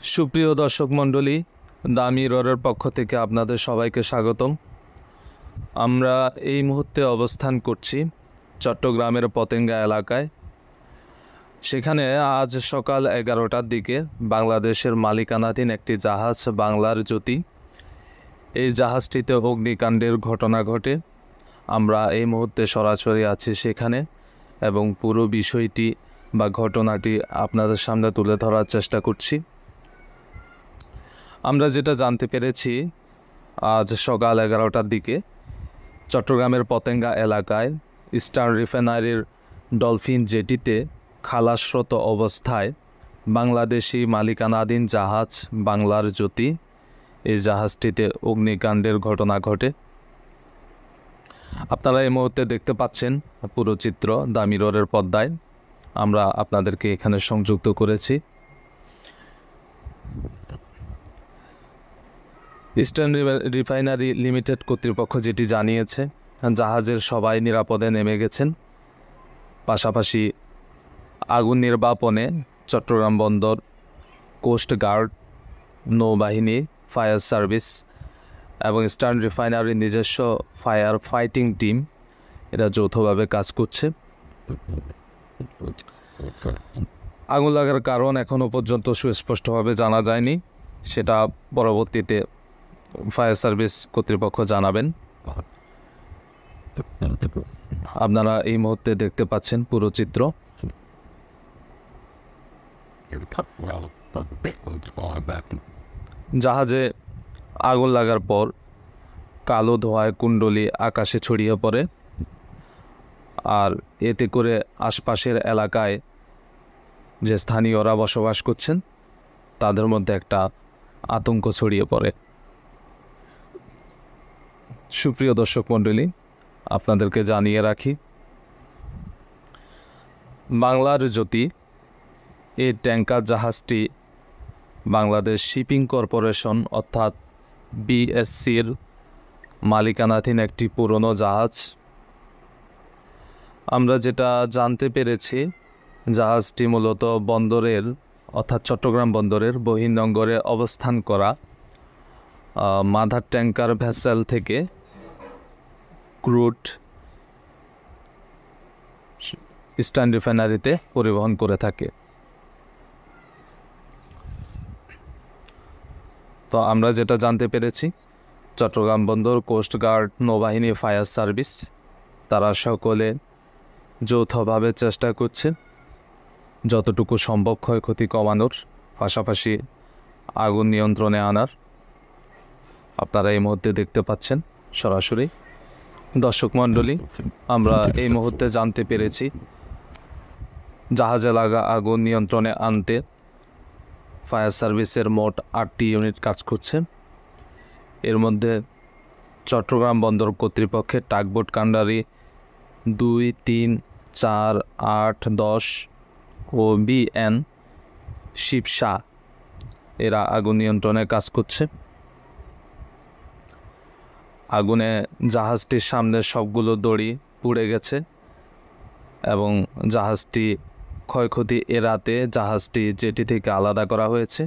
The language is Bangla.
সুপ্রিয় দর্শক মণ্ডলী, দ্য মিররের পক্ষ থেকে আপনাদের সবাইকে স্বাগতম। আমরা এই মুহূর্তে অবস্থান করছি চট্টগ্রামের পতেঙ্গা এলাকায়। সেখানে আজ সকাল 11টার দিকে বাংলাদেশের মালিকানাধীন একটি জাহাজ বাংলার জ্যোতি, এই জাহাজটিতে অগ্নিকাণ্ডের ঘটনা ঘটে। আমরা এই মুহূর্তে সরাসরি আছি সেখানে এবং পুরো বিষয়টি বা ঘটনাটি আপনাদের সামনে তুলে ধরার চেষ্টা করছি। আমরা যেটা জানতে পেরেছি, আজ সকাল 11টার দিকে চট্টগ্রামের পতেঙ্গা এলাকায় ইস্টার্ন রিফাইনারির ডলফিন জেটিতে খালাসরত অবস্থায় বাংলাদেশি মালিকানাধীন জাহাজ বাংলার জ্যোতি, এই জাহাজটিতে অগ্নিকাণ্ডের ঘটনা ঘটে। আপনারা এই মুহূর্তে দেখতে পাচ্ছেন পুরো চিত্র দ্য মিররের পর্দায়। আমরা আপনাদেরকে এখানে সংযুক্ত করেছি। ইস্টার্ন রিফাইনারি লিমিটেড কর্তৃপক্ষ যেটি জানিয়েছে, জাহাজের সবাই নিরাপদে নেমে গেছেন। পাশাপাশি আগুন নির্বাপনে চট্টগ্রাম বন্দর, কোস্ট গার্ড, নৌবাহিনী, ফায়ার সার্ভিস এবং ইস্টার্ন রিফাইনারির নিজস্ব ফায়ার ফাইটিং টিম এরা যৌথভাবে কাজ করছে। আগুন লাগার কারণ এখনও পর্যন্ত সুস্পষ্টভাবে জানা যায়নি, সেটা পরবর্তীতে ফায়ার সার্ভিস কর্তৃপক্ষ জানাবেন। আপনারা এই মুহূর্তে দেখতে পাচ্ছেন পুরো চিত্র। জাহাজে আগুন লাগার পর কালো ধোঁয়ায় কুণ্ডলী আকাশে ছড়িয়ে পড়ে, আর এতে করে আশপাশের এলাকায় যে স্থানীয়রা বসবাস করছেন তাদের মধ্যে একটা আতঙ্ক ছড়িয়ে পড়ে। সুপ্রিয় দর্শক মণ্ডলী, আপনাদেরকে জানিয়ে রাখি, বাংলার জ্যোতি এই ট্যাঙ্কার জাহাজটি বাংলাদেশ শিপিং কর্পোরেশন অর্থাৎ বিএসসির মালিকানাধীন একটি পুরনো জাহাজ। আমরা যেটা জানতে পেরেছি, জাহাজটি মূলত বন্দরের অর্থাৎ চট্টগ্রাম বন্দরের বহির্নোঙরে অবস্থান করা মাদার ট্যাঙ্কার ভেসেল থেকে ক্রুড ইস্টার্ন রিফাইনারিতে পরিবহন করে থাকে। তো আমরা যেটা জানতে পেরেছি, চট্টগ্রাম বন্দর, কোস্ট গার্ড, নৌবাহিনী, ফায়ার সার্ভিস তারা সকলে যৌথভাবে চেষ্টা করছে যতটুকু সম্ভব ক্ষয়ক্ষতি কমানোর, পাশাপাশি আগুন নিয়ন্ত্রণে আনার। আপনারা এই মুহূর্তে দেখতে পাচ্ছেন সরাসরি। দর্শক মণ্ডলী, আমরা এই মুহূর্তে জানতে পেরেছি জাহাজে লাগা আগুন নিয়ন্ত্রণে আনতে ফায়ার সার্ভিসের মোট 8টি ইউনিট কাজ করছে। এর মধ্যে চট্টগ্রাম বন্দর কর্তৃপক্ষের টাগবোট কান্ডারি 2, 3, 4, 8, 10 ও বিএন শিবশা এরা আগুন নিয়ন্ত্রণে কাজ করছে। আগুনে জাহাজটির সামনের সবগুলো দড়ি পুড়ে গেছে এবং জাহাজটি ক্ষয়ক্ষতি এড়াতে জাহাজটি জেটি থেকে আলাদা করা হয়েছে।